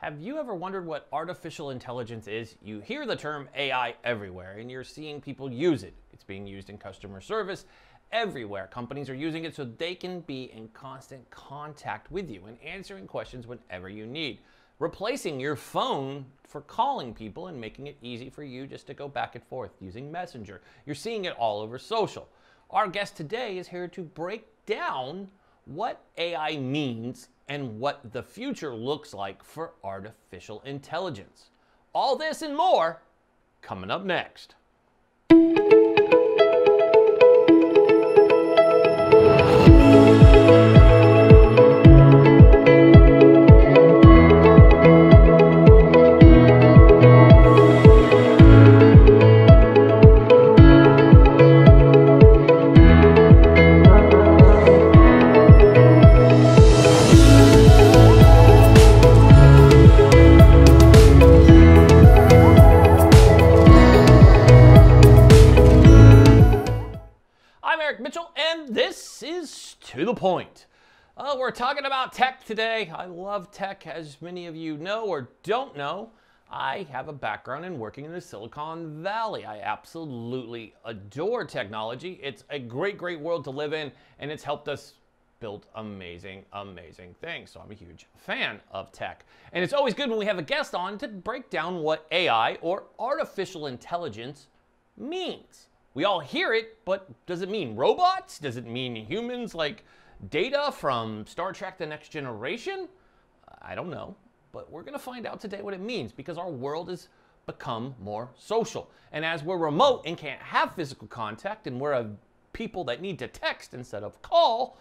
Have you ever wondered what artificial intelligence is? You hear the term AI everywhere, and you're seeing people use it. It's being used in customer service everywhere. Companies are using it so they can be in constant contact with you and answering questions whenever you need, replacing your phone for calling people and making it easy for you just to go back and forth using Messenger. You're seeing it all over social. Our guest today is here to break down what AI means and what the future looks like for artificial intelligence. All this and more coming up next. To the point. We're talking about tech today. I love tech, as many of you know or don't know. I have a background in working in the Silicon Valley. I absolutely adore technology. It's a great, great world to live in, and it's helped us build amazing, amazing things. So I'm a huge fan of tech. And it's always good when we have a guest on to break down what AI, or artificial intelligence, means. We all hear it, but does it mean robots? Does it mean humans like Data from Star Trek The Next Generation? I don't know, but we're gonna find out today what it means, because our world has become more social. And as we're remote and can't have physical contact, and we're a people that need to text instead of call,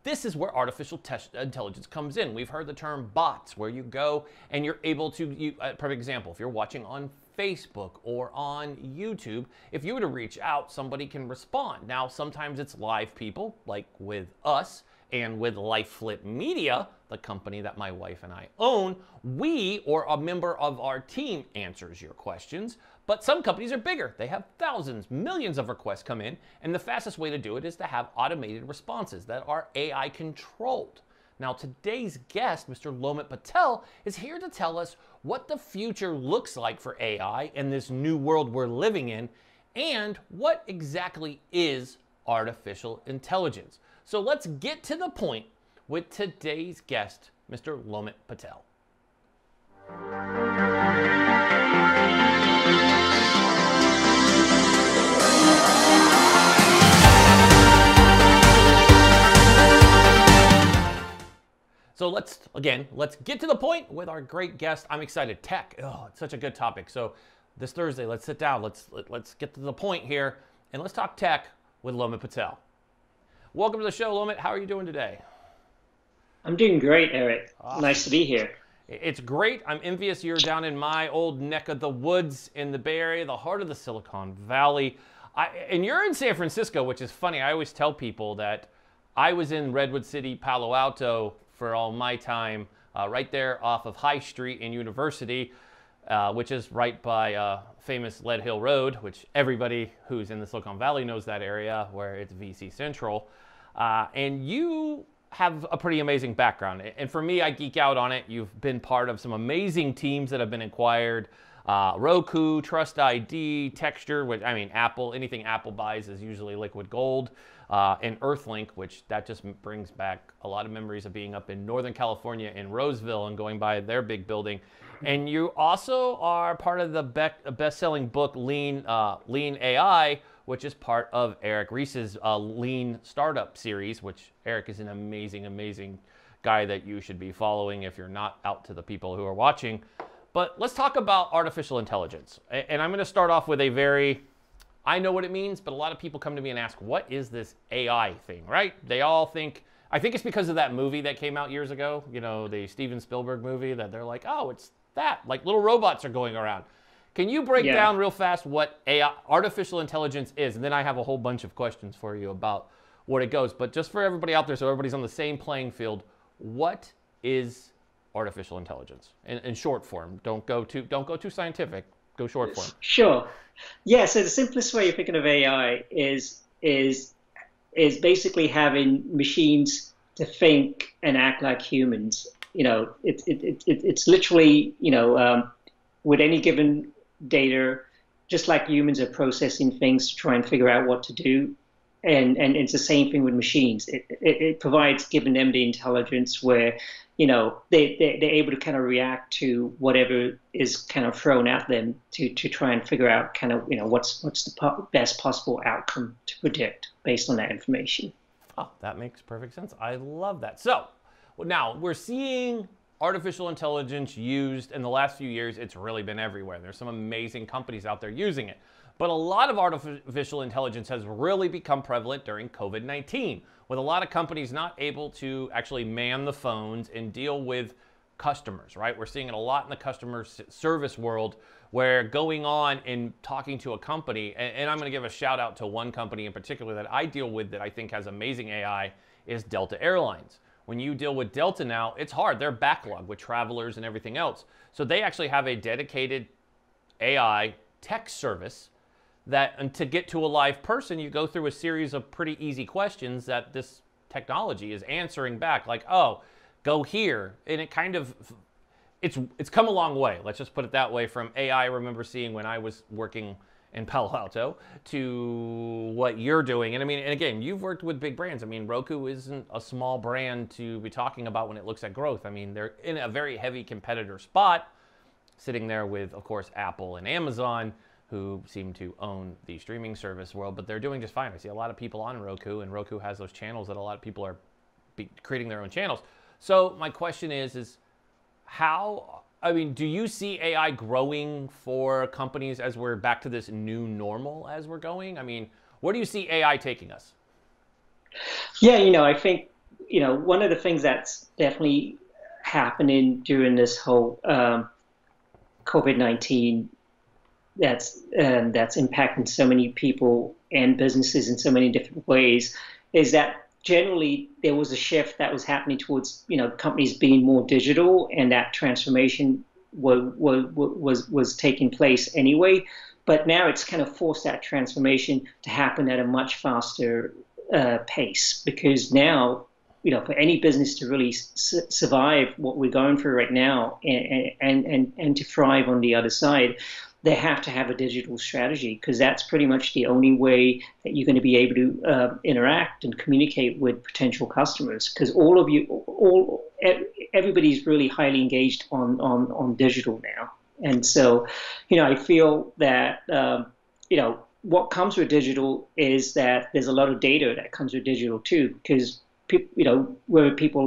this is where artificial intelligence comes in. We've heard the term bots, where you go and you're able to, perfect example, if you're watching on Facebook or on YouTube, if you were to reach out, somebody can respond. Now, sometimes it's live people, like with us and with LifeFlip Media, the company that my wife and I own, we or a member of our team answers your questions. But some companies are bigger. They have thousands, millions of requests come in, and the fastest way to do it is to have automated responses that are AI controlled. Now, today's guest, Mr. Lomit Patel, is here to tell us what the future looks like for AI in this new world we're living in, and what exactly is artificial intelligence. So let's get to the point with today's guest, Mr. Lomit Patel. So let's get to the point with our great guest. I'm excited. Tech, it's such a good topic. So this Thursday, let's sit down. Let's get to the point here, and let's talk tech with Lomit Patel. Welcome to the show, Lomit. How are you doing today? I'm doing great, Eric. Awesome. Nice to be here. It's great. I'm envious you're down in my old neck of the woods in the Bay Area, the heart of the Silicon Valley. And you're in San Francisco, which is funny. I always tell people that I was in Redwood City, Palo Alto for all my time, right there off of High Street and University, which is right by famous Lead Hill Road, which everybody who's in the Silicon Valley knows that area, where it's VC Central. And you have a pretty amazing background. And for me, I geek out on it. You've been part of some amazing teams that have been acquired. Roku, TrustedID, Texture, which, I mean, Apple, anything Apple buys is usually liquid gold. And EarthLink, which that just brings back a lot of memories of being up in Northern California in Roseville and going by their big building. And you also are part of the best-selling book, Lean AI, which is part of Eric Ries's Lean Startup series, which Eric is an amazing, amazing guy that you should be following if you're not out to the people who are watching. But let's talk about artificial intelligence. And I'm going to start off with a very, I know what it means, but a lot of people come to me and ask, what is this AI thing, right? They all think, I think it's because of that movie that came out years ago, you know, the Steven Spielberg movie, that they're like, oh, it's that, like little robots are going around. Can you break down real fast what AI, artificial intelligence is? And then I have a whole bunch of questions for you about what it goes. But just for everybody out there, so everybody's on the same playing field, what is artificial intelligence in short form? Don't go too scientific. Go short form. Sure. Yeah. So the simplest way of thinking of AI is basically having machines to think and act like humans. it's literally, with any given data, just like humans are processing things to try and figure out what to do. And it's the same thing with machines. It provides, giving them the intelligence where, they're able to kind of react to whatever is kind of thrown at them to try and figure out kind of, what's the best possible outcome to predict based on that information. Oh, that makes perfect sense. I love that. So now we're seeing artificial intelligence used in the last few years. It's really been everywhere. There's some amazing companies out there using it. But a lot of artificial intelligence has really become prevalent during COVID-19, with a lot of companies not able to actually man the phones and deal with customers, right? We're seeing it a lot in the customer service world, where going on and talking to a company, and I'm going to give a shout out to one company in particular that I deal with that I think has amazing AI, is Delta Airlines. When you deal with Delta now, it's hard. They're backlogged with travelers and everything else. So they actually have a dedicated AI text service that, and to get to a live person, you go through a series of pretty easy questions that this technology is answering back, like, oh, go here. And it kind of, it's come a long way. Let's just put it that way, from AI I remember seeing when I was working in Palo Alto to what you're doing. And I mean, and again, you've worked with big brands. I mean, Roku isn't a small brand to be talking about when it looks at growth. I mean, they're in a very heavy competitor spot, sitting there with, of course, Apple and Amazon, who seem to own the streaming service world, but they're doing just fine. I see a lot of people on Roku, and Roku has those channels that a lot of people are creating their own channels. So my question is how, I mean, do you see AI growing for companies as we're back to this new normal as we're going? I mean, where do you see AI taking us? Yeah, I think, one of the things that's definitely happening during this whole COVID-19 that's impacting so many people and businesses in so many different ways is that generally there was a shift that was happening towards companies being more digital, and that transformation was taking place anyway. But now it's kind of forced that transformation to happen at a much faster pace, because now for any business to really survive what we're going through right now and to thrive on the other side, they have to have a digital strategy, because that's pretty much the only way that you're going to be able to interact and communicate with potential customers. Because everybody's really highly engaged on digital now, and so I feel that what comes with digital is that there's a lot of data that comes with digital too, because whether people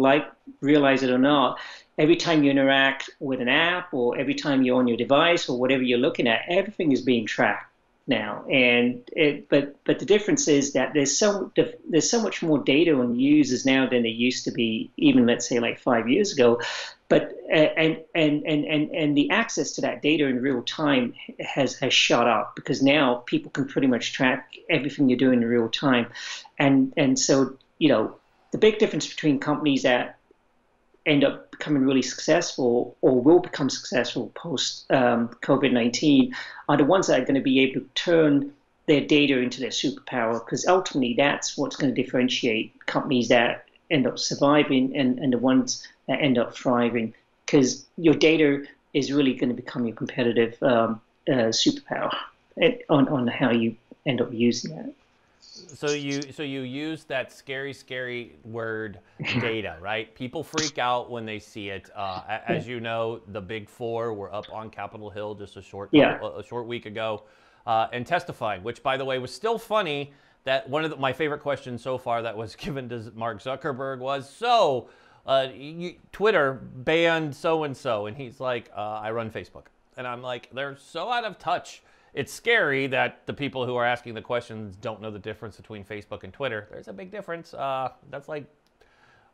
realize it or not, every time you interact with an app, or every time you're on your device, or whatever you're looking at, everything is being tracked now. But the difference is that there's so much more data on users now than there used to be, even let's say like 5 years ago. But and the access to that data in real time has shot up, because now people can pretty much track everything you're doing in real time, and so the big difference between companies that end up becoming really successful or will become successful post COVID-19 are the ones that are going to be able to turn their data into their superpower, because ultimately that's what's going to differentiate companies that end up surviving and the ones that end up thriving, because your data is really going to become your competitive superpower on how you end up using that. So you use that scary word data, right? People freak out when they see it. As you know, the Big Four were up on Capitol Hill just a short week ago and testified, which, by the way, was still funny. That one of my favorite questions so far that was given to Mark Zuckerberg was, so Twitter banned so-and-so. And he's like, I run Facebook. And I'm like, they're so out of touch. It's scary that the people who are asking the questions don't know the difference between Facebook and Twitter. There's a big difference. That's like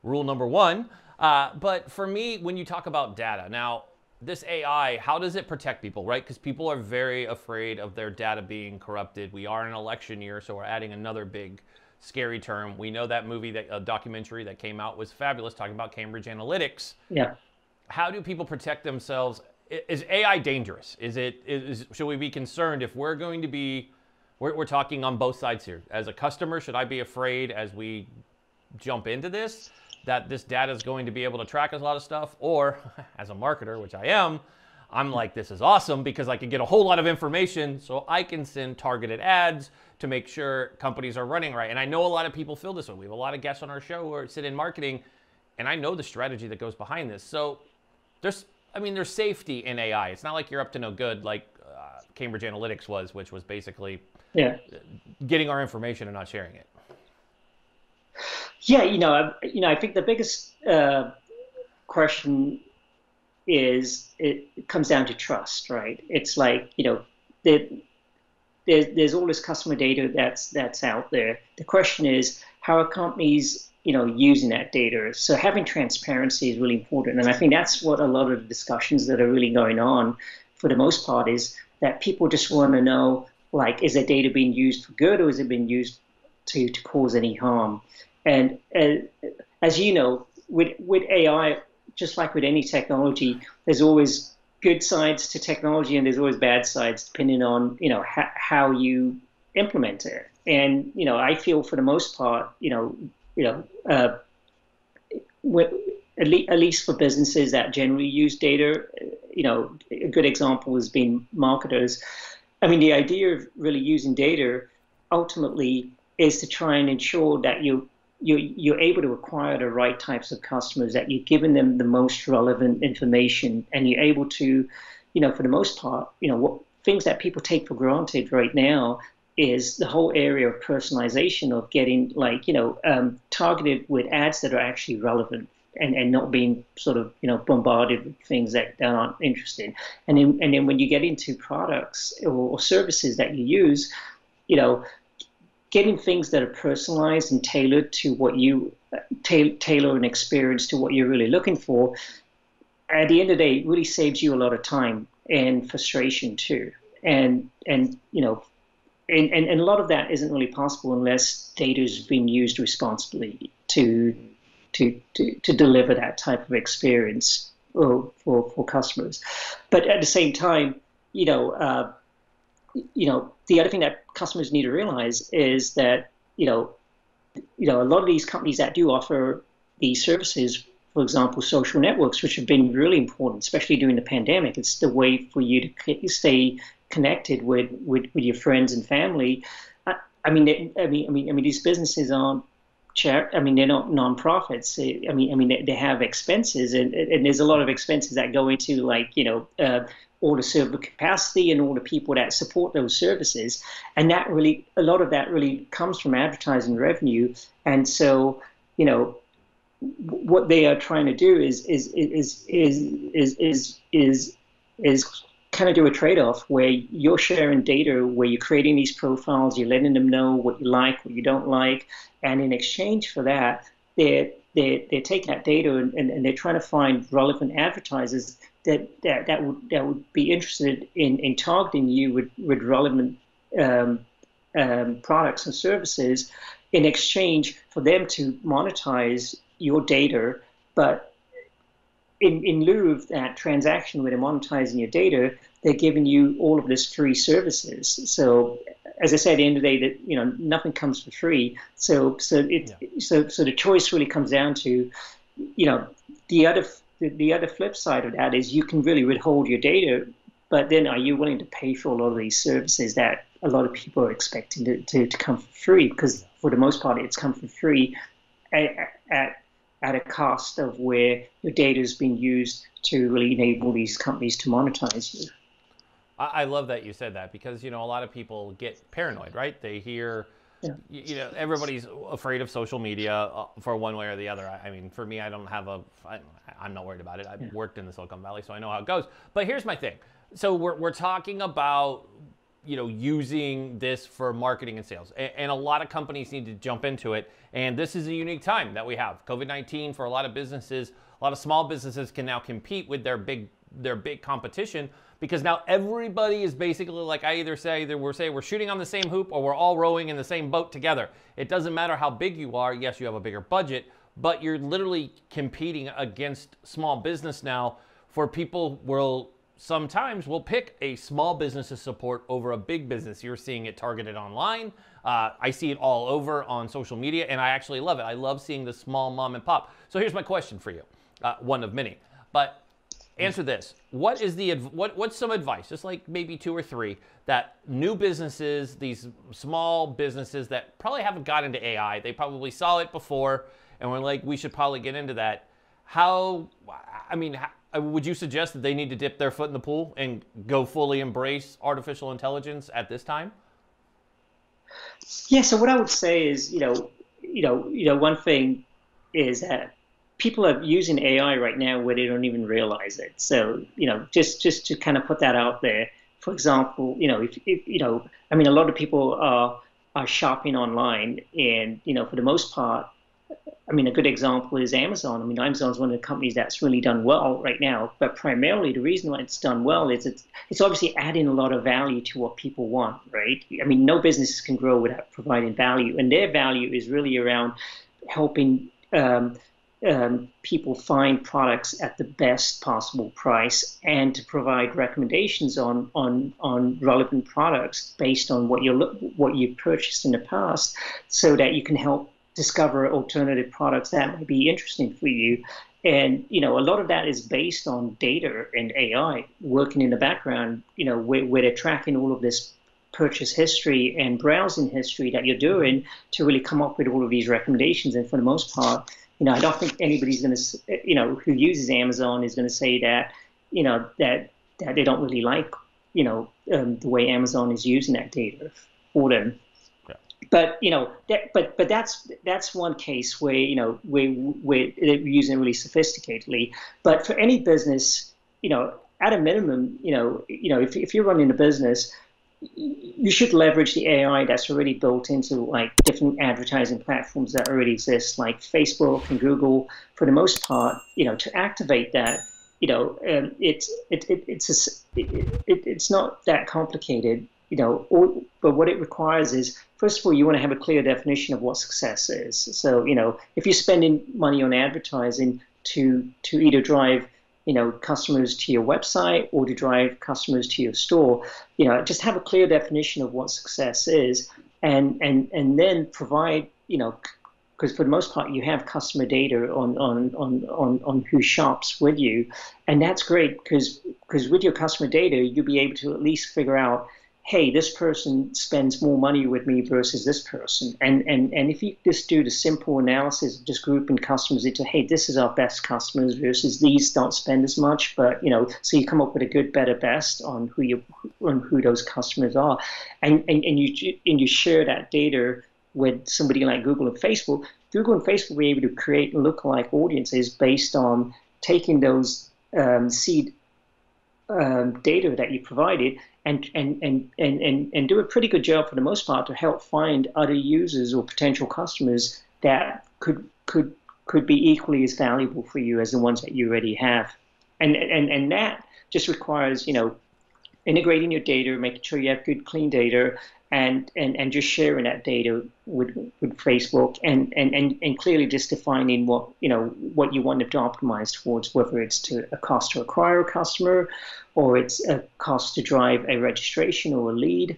rule number one. But for me, when you talk about data, now this AI, how does it protect people, right? Because people are very afraid of their data being corrupted. We are in an election year, so we're adding another big scary term. We know that movie, a documentary that came out was fabulous, talking about Cambridge Analytics. Yeah. How do people protect themselves? Is AI dangerous? Should we be concerned if we're going to be, we're talking on both sides here. As a customer, should I be afraid as we jump into this? that this data is going to be able to track a lot of stuff, or as a marketer, which I am, I'm like, this is awesome because I can get a whole lot of information so I can send targeted ads to make sure companies are running right. And I know a lot of people feel this way. We have a lot of guests on our show who sit in marketing, and I know the strategy that goes behind this. So there's safety in AI. It's not like you're up to no good like Cambridge Analytics was, which was basically getting our information and not sharing it. Yeah, I think the biggest question is it comes down to trust, right? It's like, there's all this customer data that's out there. The question is, how are companies using that data? So having transparency is really important, and I think that's what a lot of the discussions that are really going on, for the most part, is that people just want to know, like, is that data being used for good, or is it being used to cause any harm? And as you know, with AI, just like with any technology, there's always good sides to technology and there's always bad sides, depending on how you implement it. And I feel for the most part, at least for businesses that generally use data, a good example has been marketers. I mean, the idea of really using data ultimately is to try and ensure that you're able to acquire the right types of customers, that you're giving them the most relevant information, and you're able to, for the most part, what things that people take for granted right now is the whole area of personalization, of getting targeted with ads that are actually relevant, and not being sort of bombarded with things that aren't interesting. And then when you get into products or services that you use, getting things that are personalized and tailored to what you tailor an experience to what you're really looking for, at the end of the day, it really saves you a lot of time and frustration too. And a lot of that isn't really possible unless data is being used responsibly to deliver that type of experience for customers. But at the same time, the other thing that customers need to realize is that, a lot of these companies that do offer these services, for example, social networks, which have been really important, especially during the pandemic. It's the way for you to stay connected with your friends and family. I mean, these businesses aren't they're not nonprofits. They have expenses, and there's a lot of expenses that go into all the server capacity and all the people that support those services, and a lot of that really comes from advertising revenue. And so, what they are trying to do is kind of do a trade-off where you're sharing data, where you're creating these profiles, you're letting them know what you like, what you don't like, and in exchange for that, they're taking that data and they're trying to find relevant advertisers that would be interested in targeting you with relevant products and services in exchange for them to monetize your data. But in lieu of that transaction where they're monetizing your data, they're giving you all of this free services. So as I said, at the end of the day, that nothing comes for free. So the choice really comes down to, the other flip side of that is you can really withhold your data, but then are you willing to pay for a lot of these services that a lot of people are expecting to come for free? Because for the most part, it's come for free at a cost of where your data is being used to really enable these companies to monetize you. I love that you said that, because a lot of people get paranoid, right? They hear, everybody's afraid of social media for one way or the other. I mean, for me, I'm not worried about it. I've worked in the Silicon Valley, so I know how it goes. But here's my thing. So we're talking about, using this for marketing and sales, and a lot of companies need to jump into it. And this is a unique time that we have. COVID-19 for a lot of businesses, a lot of small businesses can now compete with their big competition, because now everybody is basically like, I either say that we're shooting on the same hoop, or we're all rowing in the same boat together. It doesn't matter how big you are. Yes, you have a bigger budget, but you're literally competing against small business now, for people will sometimes will pick a small business's support over a big business. You're seeing it targeted online. I see it all over on social media, and I actually love it. I love seeing the small mom and pop. So here's my question for you, one of many. But answer this: what's some advice, just like maybe 2 or 3, that new businesses, these small businesses that probably haven't got into AI, they probably saw it before, and were like, we should probably get into that. Would you suggest that they need to dip their foot in the pool and go fully embrace artificial intelligence at this time? Yeah. So what I would say is, one thing is that people are using AI right now where they don't even realize it. So, just to kind of put that out there. For example, a lot of people are shopping online, and for the most part, a good example is Amazon. Amazon is one of the companies that's really done well right now. But primarily, the reason why it's done well is it's obviously adding a lot of value to what people want, right? No businesses can grow without providing value, and their value is really around helping people find products at the best possible price, and to provide recommendations on relevant products based on what you purchased in the past, so that you can help discover alternative products that might be interesting for you. And a lot of that is based on data and AI working in the background, where they're tracking all of this purchase history and browsing history that you're doing to really come up with all of these recommendations. And for the most part, I don't think anybody's going to, who uses Amazon is going to say that, that they don't really like, the way Amazon is using that data for them. Yeah. But but that's one case where where they're using it really sophisticatedly. But for any business, at a minimum, if you're running a business, you should leverage the AI that's already built into like different advertising platforms that already exist, like Facebook and Google. For the most part, to activate that, it's not that complicated, but what it requires is, first of all, you want to have a clear definition of what success is. So, if you're spending money on advertising to either drive customers to your website or to drive customers to your store, just have a clear definition of what success is, and then provide, because for the most part you have customer data on who shops with you, and that's great because with your customer data you'll be able to at least figure out, hey, this person spends more money with me versus this person. And if you just do the simple analysis of just grouping customers into, hey, this is our best customers versus these don't spend as much, but so you come up with a good, better, best on who those customers are, and you share that data with somebody like Google and Facebook. Google and Facebook will be able to create lookalike audiences based on taking those seed data that you provided, and do a pretty good job for the most part to help find other users or potential customers that could be equally as valuable for you as the ones that you already have. And that just requires integrating your data, making sure you have good clean data, and just sharing that data with Facebook, and clearly just defining what you want it to optimize towards, whether it's to a cost to acquire a customer, or it's a cost to drive a registration or a lead,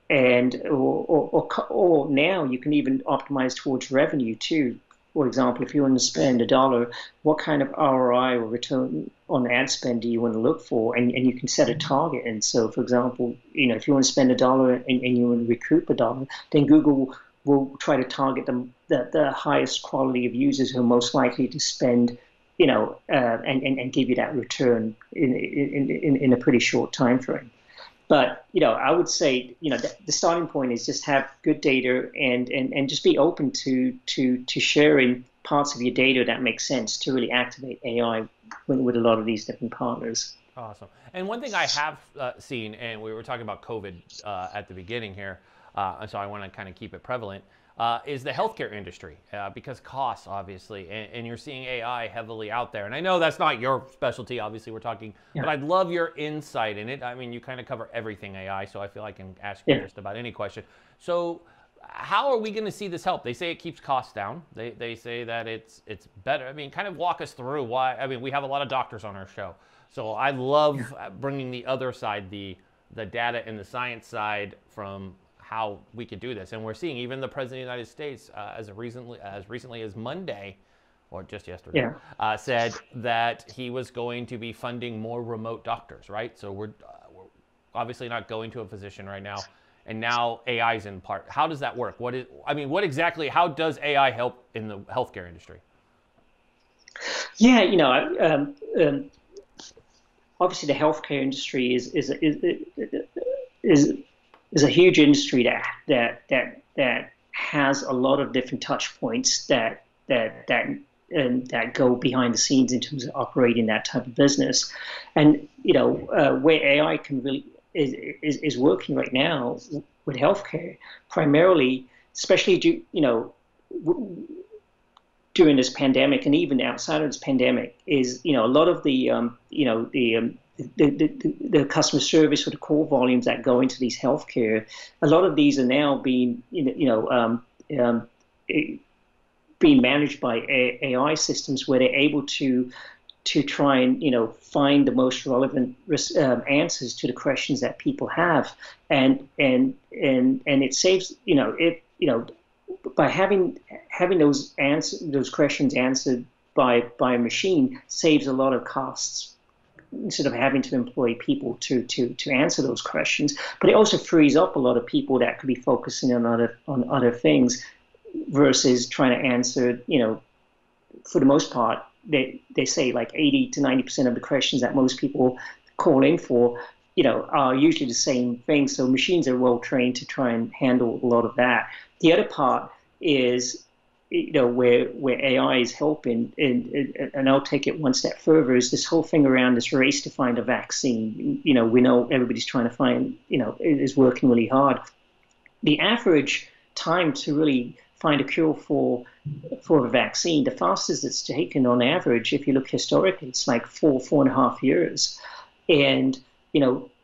or now you can even optimize towards revenue too. For example, if you want to spend $1, what kind of ROI or return on ad spend do you want to look for? And you can set a target. And so, for example, if you want to spend $1 and you want to recoup $1, then Google will try to target the highest quality of users who are most likely to spend, and give you that return in a pretty short time frame. But I would say the starting point is just have good data, and just be open to sharing parts of your data that make sense to really activate AI with a lot of these different partners. Awesome. And one thing I have seen, and we were talking about COVID at the beginning here, so I want to kind of keep it prevalent, is the healthcare industry, because costs, obviously, and you're seeing AI heavily out there. And I know that's not your specialty, obviously, we're talking, but I'd love your insight in it. I mean, you kind of cover everything AI, so I feel I can ask you just about any question. So how are we going to see this help? They say it keeps costs down. They say that it's better. I mean, kind of walk us through why. I mean, we have a lot of doctors on our show. So I love bringing the other side, the data and the science side from how we could do this. And we're seeing even the President of the United States, as recently as Monday, or just yesterday, said that he was going to be funding more remote doctors, right? So we're obviously not going to a physician right now. And now AI is in part. How does that work? How does AI help in the healthcare industry? Yeah, obviously the healthcare industry is a huge industry that has a lot of different touch points that go behind the scenes in terms of operating that type of business. And where AI can really is working right now with healthcare, primarily, especially during this pandemic and even outside of this pandemic, is a lot of the customer service or the call volumes that go into these healthcare, a lot of these are now being being managed by AI systems where they're able to try and find the most relevant answers to the questions that people have, and it saves by having those questions answered by a machine saves a lot of costs instead of having to employ people to answer those questions. But it also frees up a lot of people that could be focusing on other things versus trying to answer, for the most part, they say like 80 to 90% of the questions that most people call in for, are usually the same thing. So machines are well trained to try and handle a lot of that. The other part is, where AI is helping, and I'll take it one step further, is this whole thing around this race to find a vaccine. We know everybody's trying to find, is working really hard. The average time to really find a cure for a vaccine, the fastest it's taken on average, if you look historically, it's like 4.5 years. And,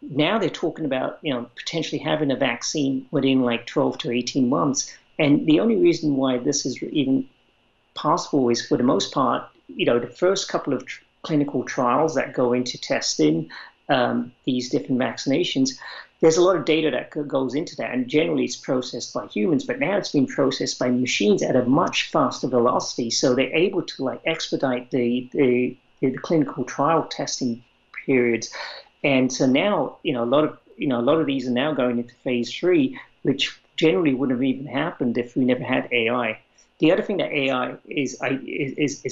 now they're talking about, potentially having a vaccine within like 12 to 18 months. And the only reason why this is even possible is, for the most part, the first couple of clinical trials that go into testing these different vaccinations, there's a lot of data that goes into that, and generally it's processed by humans, but now it's being processed by machines at a much faster velocity, so they're able to expedite the clinical trial testing periods. And so now, a lot of these are now going into phase 3, which generally wouldn't have even happened if we never had AI. The other thing that AI is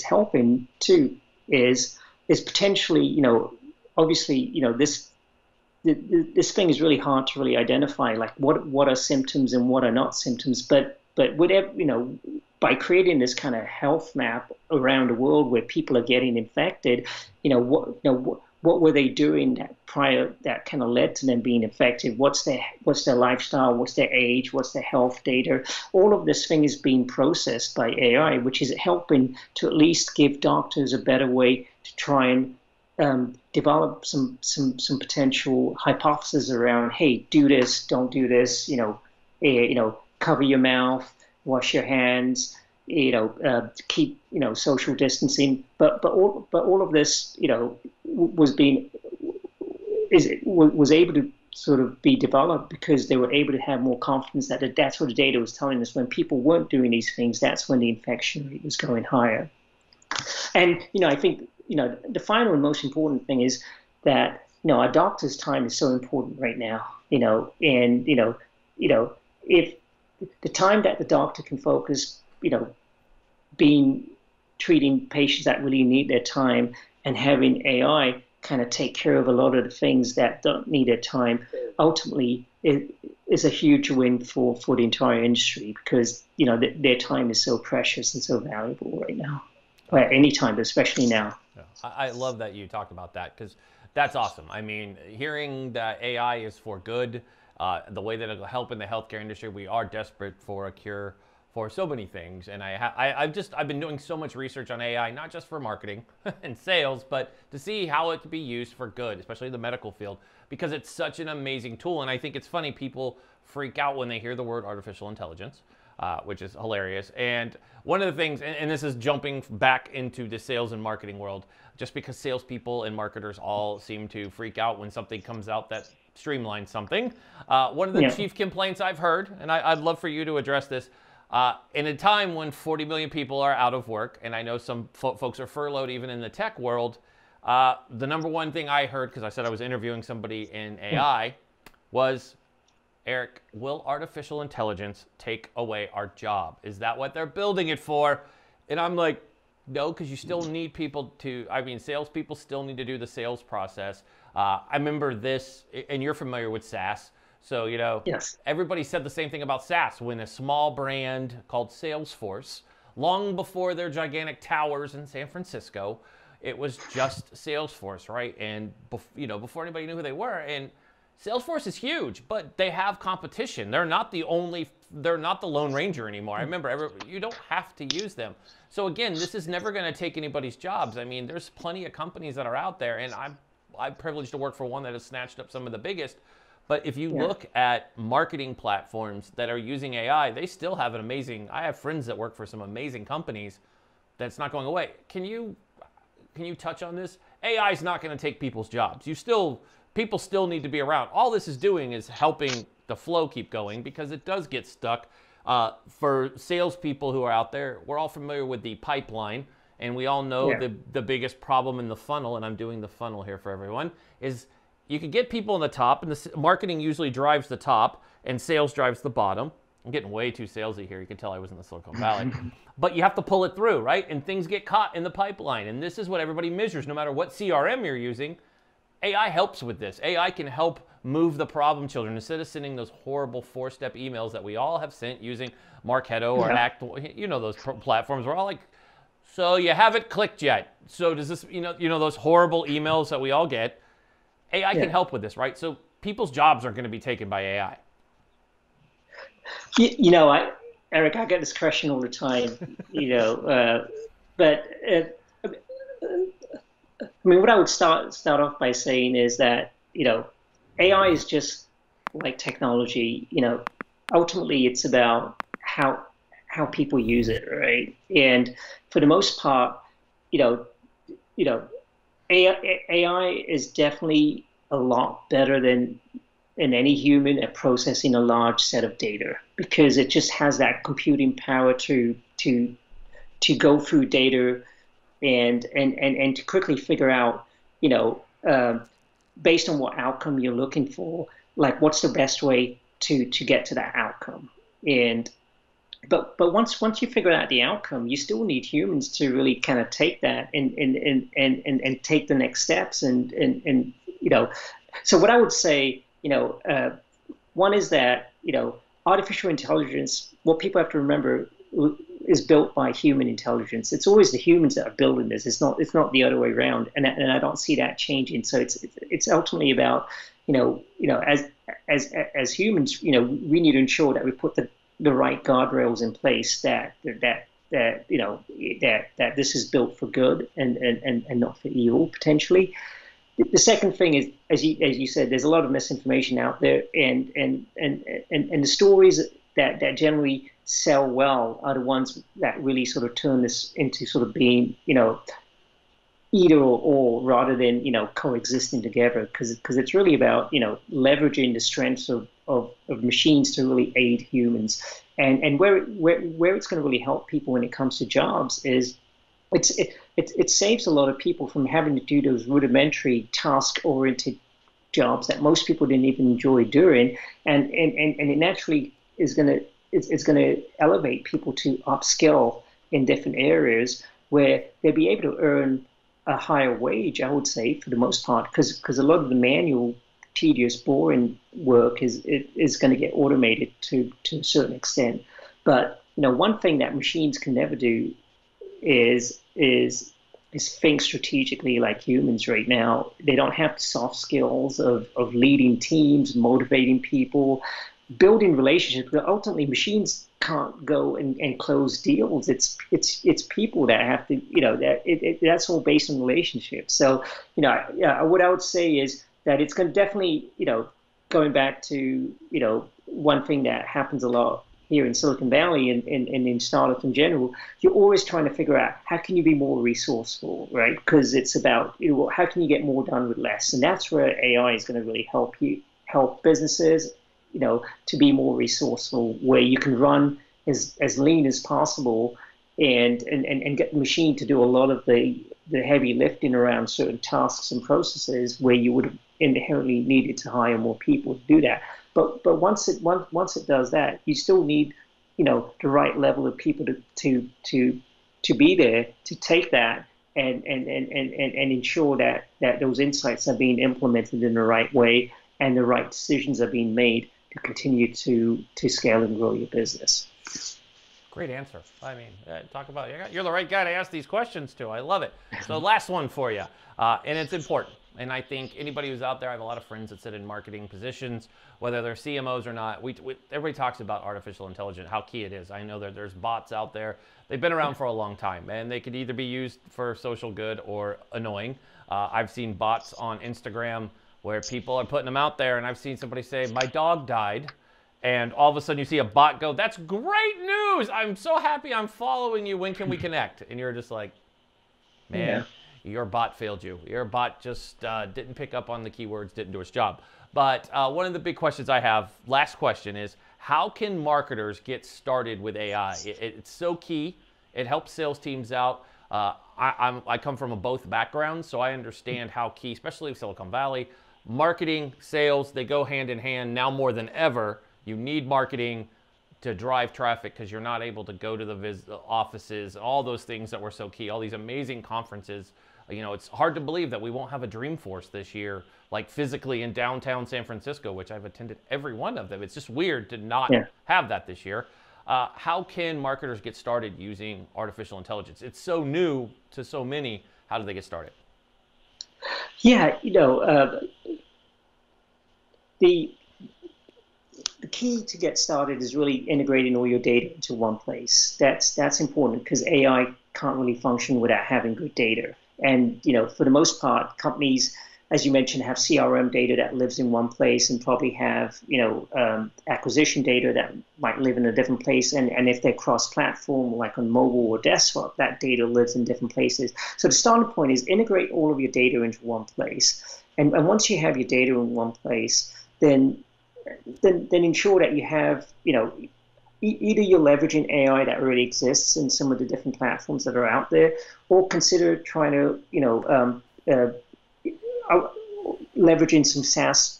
helping too is potentially, obviously, this thing is really hard to really identify, like what are symptoms and what are not symptoms. But whatever, by creating this kind of health map around the world where people are getting infected, what were they doing that kind of led to them being infected? What's their lifestyle? What's their age? What's their health data? All of this thing is being processed by AI, which is helping to at least give doctors a better way to try and develop some potential hypotheses around, hey, do this, don't do this, cover your mouth, wash your hands, keep social distancing. But all of this was able to sort of be developed because they were able to have more confidence that that's what the data was telling us. When people weren't doing these things, that's when the infection rate was going higher. And I think the final and most important thing is that our doctor's time is so important right now. And if the time that the doctor can focus, treating patients that really need their time, and having AI kind of take care of a lot of the things that don't need their time, ultimately it is a huge win for the entire industry, because their time is so precious and so valuable right now, at any time, but especially now. Yeah. I love that you talked about that, because that's awesome. I mean, hearing that AI is for good, the way that it'll help in the healthcare industry, we are desperate for a cure for so many things. And I've been doing so much research on AI, not just for marketing and sales, but to see how it can be used for good, especially in the medical field, because it's such an amazing tool. And I think it's funny, people freak out when they hear the word artificial intelligence. which is hilarious. And one of the things, and this is jumping back into the sales and marketing world, just because salespeople and marketers all seem to freak out when something comes out that streamlines something. One of the chief complaints I've heard, and I'd love for you to address this, in a time when 40 million people are out of work, and I know some folks are furloughed even in the tech world, the number one thing I heard, because I said I was interviewing somebody in AI, was, Eric, will artificial intelligence take away our job? Is that what they're building it for? And I'm like, no, because you still need people to, I mean, salespeople still need to do the sales process. I remember this, and you're familiar with SaaS. So, you know, everybody said the same thing about SaaS when a small brand called Salesforce, long before their gigantic towers in San Francisco, it was just Salesforce, right? And, you know, before anybody knew who they were. And Salesforce is huge, but they have competition. They're not the Lone Ranger anymore. I remember, you don't have to use them. So again, this is never going to take anybody's jobs. I mean, there's plenty of companies that are out there, and I'm privileged to work for one that has snatched up some of the biggest. But if you look at marketing platforms that are using AI, they still have an amazing, I have friends that work for some amazing companies that's not going away. Can you touch on this? AI is not going to take people's jobs. People still need to be around. All this is doing is helping the flow keep going, because it does get stuck. For salespeople who are out there, we're all familiar with the pipeline, and we all know the biggest problem in the funnel, and I'm doing the funnel here for everyone, is you can get people in the top, and the marketing usually drives the top, and sales drives the bottom. I'm getting way too salesy here. You can tell I was in the Silicon Valley. But you have to pull it through, right? And things get caught in the pipeline, and this is what everybody measures, no matter what CRM you're using. AI helps with this. AI can help move the problem children. Instead of sending those horrible 4-step emails that we all have sent using Marketo or Act, you know, those platforms, we're all like, so you haven't clicked yet. So does this, you know those horrible emails that we all get, AI can help with this, right? So people's jobs aren't going to be taken by AI. You know, Eric, I get this question all the time, you know, but I mean, what I would start off by saying is that, you know, AI is just like technology. You know, ultimately it's about how people use it, right? And for the most part, you know, AI is definitely a lot better than any human at processing a large set of data, because it just has that computing power to go through data and to quickly figure out, you know, based on what outcome you're looking for, like what's the best way to get to that outcome. And but once you figure out the outcome, you still need humans to really kind of take that and take the next steps and you know. So what I would say, you know, one is that, you know, artificial intelligence, what people have to remember, is built by human intelligence. It's always the humans that are building this. It's not the other way around, and I don't see that changing. So it's ultimately about, you know, as humans, you know, we need to ensure that we put the right guardrails in place that you know that this is built for good and not for evil potentially. The second thing is, as you said, there's a lot of misinformation out there, and the stories that generally sell well are the ones that really sort of turn this into sort of being, you know, either or rather than, you know, coexisting together, because it's really about, you know, leveraging the strengths of machines to really aid humans, and where it's going to really help people when it comes to jobs is it saves a lot of people from having to do those rudimentary task-oriented jobs that most people didn't even enjoy doing, and it naturally is going to it's going to elevate people to upskill in different areas where they'll be able to earn a higher wage, I would say, for the most part, because a lot of the manual, tedious, boring work is going to get automated to a certain extent. But, you know, one thing that machines can never do is think strategically like humans right now. They don't have the soft skills of leading teams, motivating people, building relationships. But ultimately, machines can't go and close deals. It's people that have to, you know, that's all based on relationships. So, you know, yeah, what I would say is that it's going to definitely, you know, going back to, you know, one thing that happens a lot here in Silicon Valley and in startups in general, you're always trying to figure out how can you be more resourceful, right? Because it's about how can you get more done with less, and that's where AI is going to really help businesses, to be more resourceful, where you can run as lean as possible and get the machine to do a lot of the heavy lifting around certain tasks and processes where you would have inherently needed to hire more people to do that. But once it does that, you still need the right level of people to be there to take that and ensure that those insights are being implemented in the right way and the right decisions are being made to continue to scale and grow your business. Great answer. I mean, talk about, you're the right guy to ask these questions to. I love it. So last one for you, and it's important. And I think anybody who's out there, I have a lot of friends that sit in marketing positions, whether they're CMOs or not. Everybody talks about artificial intelligence, how key it is. I know that there's bots out there. They've been around for a long time, and they could either be used for social good or annoying. I've seen bots on Instagram where people are putting them out there, and I've seen somebody say, my dog died. And all of a sudden you see a bot go, that's great news. I'm so happy I'm following you. When can we connect? And you're just like, man, your bot failed you. Your bot just didn't pick up on the keywords, didn't do its job. But one of the big questions I have, last question, is how can marketers get started with AI? It's so key. It helps sales teams out. I come from a both background, so I understand how key, especially Silicon Valley, marketing, sales, they go hand in hand now more than ever. You need marketing to drive traffic because you're not able to go to the offices, all those things that were so key, all these amazing conferences. It's hard to believe that we won't have a Dreamforce this year, like physically in downtown San Francisco, which I've attended every one of them. It's just weird to not have that this year. How can marketers get started using artificial intelligence? It's so new to so many. How do they get started? Yeah, the key to get started is really integrating all your data into one place. That's important because AI can't really function without having good data. And for the most part, companies, as you mentioned, have CRM data that lives in one place and probably have acquisition data that might live in a different place. And if they're cross-platform, like on mobile or desktop, that data lives in different places. So the starting point is integrate all of your data into one place. And once you have your data in one place, then ensure that you have, either you're leveraging AI that already exists in some of the different platforms that are out there, or consider trying to, leveraging some SaaS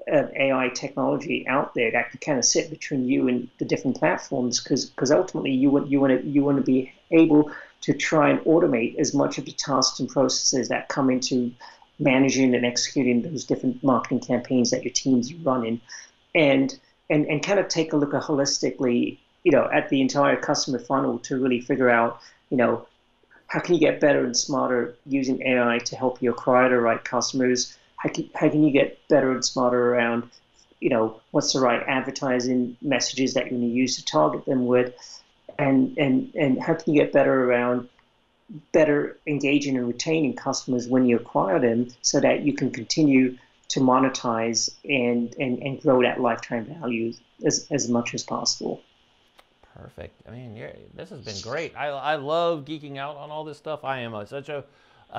AI technology out there that can kind of sit between you and the different platforms, because ultimately you want to be able to try and automate as much of the tasks and processes that come into managing and executing those different marketing campaigns that your teams are running, and kind of take a look at holistically, at the entire customer funnel to really figure out, how can you get better and smarter using AI to help you acquire the right customers? How can you get better and smarter around, what's the right advertising messages that you're going to use to target them with, and how can you get better around better engaging and retaining customers when you acquire them, so that you can continue to monetize and grow that lifetime value as much as possible. Perfect. I mean, this has been great. I love geeking out on all this stuff. I am such a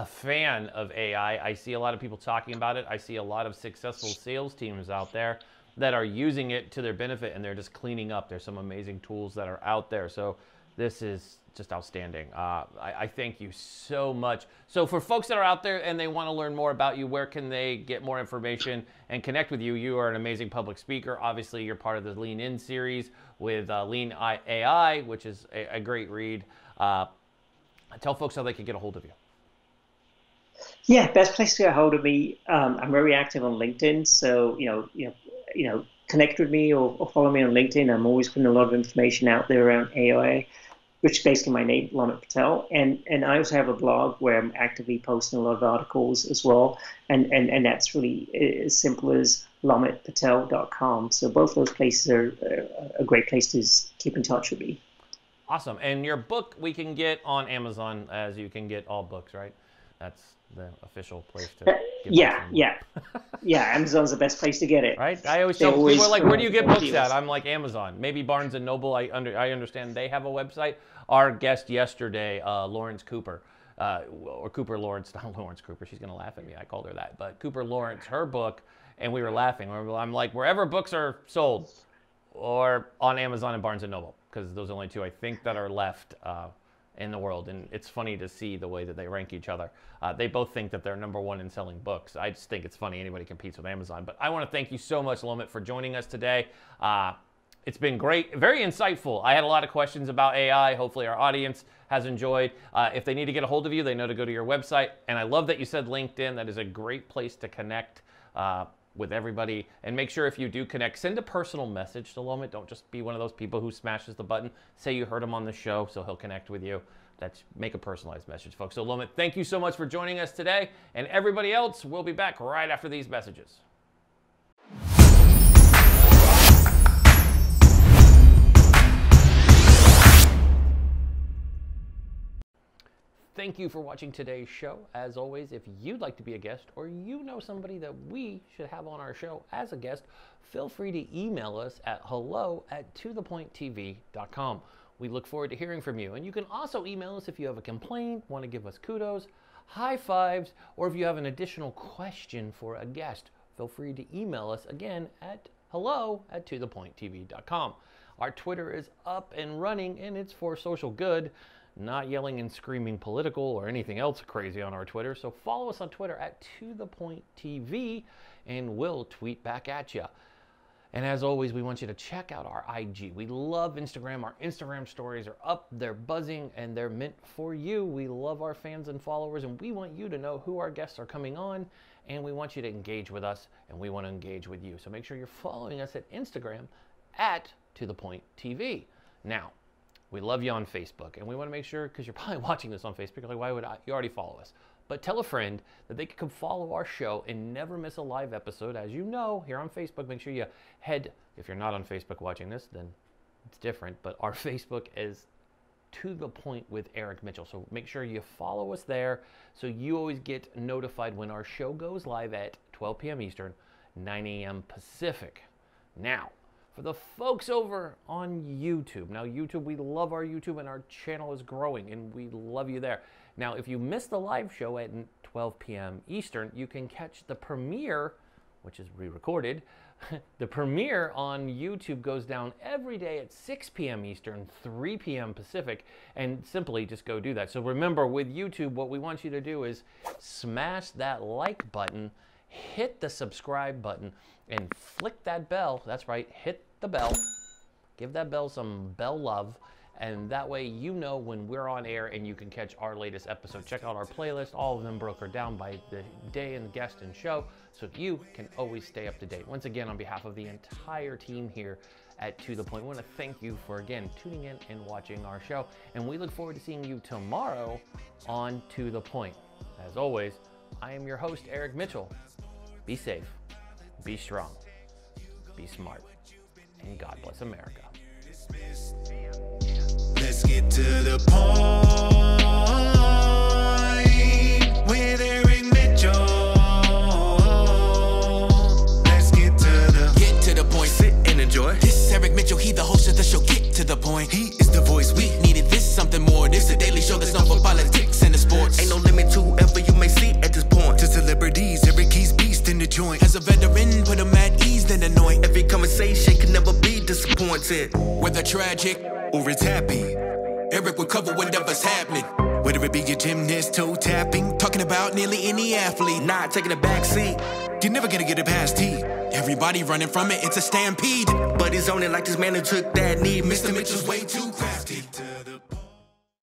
fan of AI. I see a lot of people talking about it. I see a lot of successful sales teams out there that are using it to their benefit, and they're just cleaning up. There's some amazing tools that are out there. So this is just outstanding. I thank you so much. So for folks that are out there and they want to learn more about you, where can they get more information and connect with you? You are an amazing public speaker. Obviously, you're part of the Lean In series with Lean AI, which is a great read. Tell folks how they can get a hold of you. Yeah, best place to get a hold of me. I'm very active on LinkedIn, so connect with me or follow me on LinkedIn. I'm always putting a lot of information out there around AI, which is basically my name, Lomit Patel. And I also have a blog where I'm actively posting a lot of articles as well. And that's really as simple as lomitpatel.com. So both those places are a great place to keep in touch with me. Awesome. And your book we can get on Amazon, as you can get all books, right? That's the official place to get Yeah. yeah, Amazon's the best place to get it. Right? I always tell people, like, where do you get books at? I'm like, Amazon. Maybe Barnes & Noble, I understand they have a website. Our guest yesterday, Lawrence Cooper, or Cooper Lawrence, not Lawrence Cooper, she's going to laugh at me. I called her that. But Cooper Lawrence, her book, and we were laughing. I'm like, wherever books are sold, or on Amazon and Barnes & Noble, because those are the only two I think that are left in the world. And it's funny to see the way that they rank each other. They both think that they're #1 in selling books. I just think it's funny anybody competes with Amazon. But I want to thank you so much, Lomit, for joining us today. It's been great, very insightful. I had a lot of questions about AI. Hopefully our audience has enjoyed. If they need to get a hold of you, they know to go to your website. And I love that you said LinkedIn. That is a great place to connect with everybody. And make sure if you do connect, send a personal message to Lomit. Don't just be one of those people who smashes the button. Say you heard him on the show, so he'll connect with you. Make a personalized message, folks. So Lomit, thank you so much for joining us today. And everybody else, we'll be back right after these messages. Thank you for watching today's show. As always, if you'd like to be a guest or you know somebody that we should have on our show as a guest, feel free to email us at hello@tothepointtv.com. We look forward to hearing from you. And you can also email us if you have a complaint, want to give us kudos, high fives, or if you have an additional question for a guest. Feel free to email us again at hello@tothepointtv.com. Our Twitter is up and running, and it's for social good. Not yelling and screaming political or anything else crazy on our Twitter. So follow us on Twitter at @ToThePointTV, and we'll tweet back at you. And as always, we want you to check out our IG. We love Instagram. Our Instagram stories are up, they're buzzing, and they're meant for you. We love our fans and followers, and we want you to know who our guests are coming on, and we want you to engage with us, and we want to engage with you. So make sure you're following us at Instagram at @ToThePointTV. Now, we love you on Facebook, and we want to make sure, because you're probably watching this on Facebook, like, why would you already follow us? But tell a friend that they can come follow our show and never miss a live episode. As you know, here on Facebook, make sure you head, if you're not on Facebook watching this, then it's different, but our Facebook is To The Point with Eric Mitchell. So make sure you follow us there so you always get notified when our show goes live at 12 p.m. Eastern, 9 a.m. Pacific. Now, for the folks over on YouTube. Now, YouTube, we love our YouTube, and our channel is growing, and we love you there. Now, if you missed the live show at 12 p.m. Eastern, you can catch the premiere, which is re-recorded. The premiere on YouTube goes down every day at 6 p.m. Eastern, 3 p.m. Pacific, and simply just go do that. So remember, with YouTube, what we want you to do is smash that like button, hit the subscribe button, and flick that bell. That's right, hit the bell. Give that bell some bell love, and that way you know when we're on air and you can catch our latest episode. Check out our playlist. All of them broken down by the day and guest and show, so you can always stay up to date. Once again, on behalf of the entire team here at To The Point, we want to thank you for, again, tuning in and watching our show, and we look forward to seeing you tomorrow on To The Point. As always, I am your host, Eric Mitchell. Be safe, be strong, be smart, and God bless America. Let's get to the point with Eric Mitchell. Let's get to the point. Sit and enjoy. This is Eric Mitchell. He the host of the show. Get to the point. He is the voice. We needed this, something more. This is a daily show that's known for politics and the sports. Ain't no limit to whoever you may see at this point. To celebrities, Eric Ries beast in the joint. As a veteran, put him at ease, then anoint. Every conversation can never be disappointed. Whether tragic or it's happy, Eric will cover whatever's happening. Whether it be your gymnast, toe tapping, talking about nearly any athlete, not taking a back seat. You're never gonna get it past T. Everybody running from it, it's a stampede. But he's on it like this man who took that knee. Mr. Mitchell's way too fast.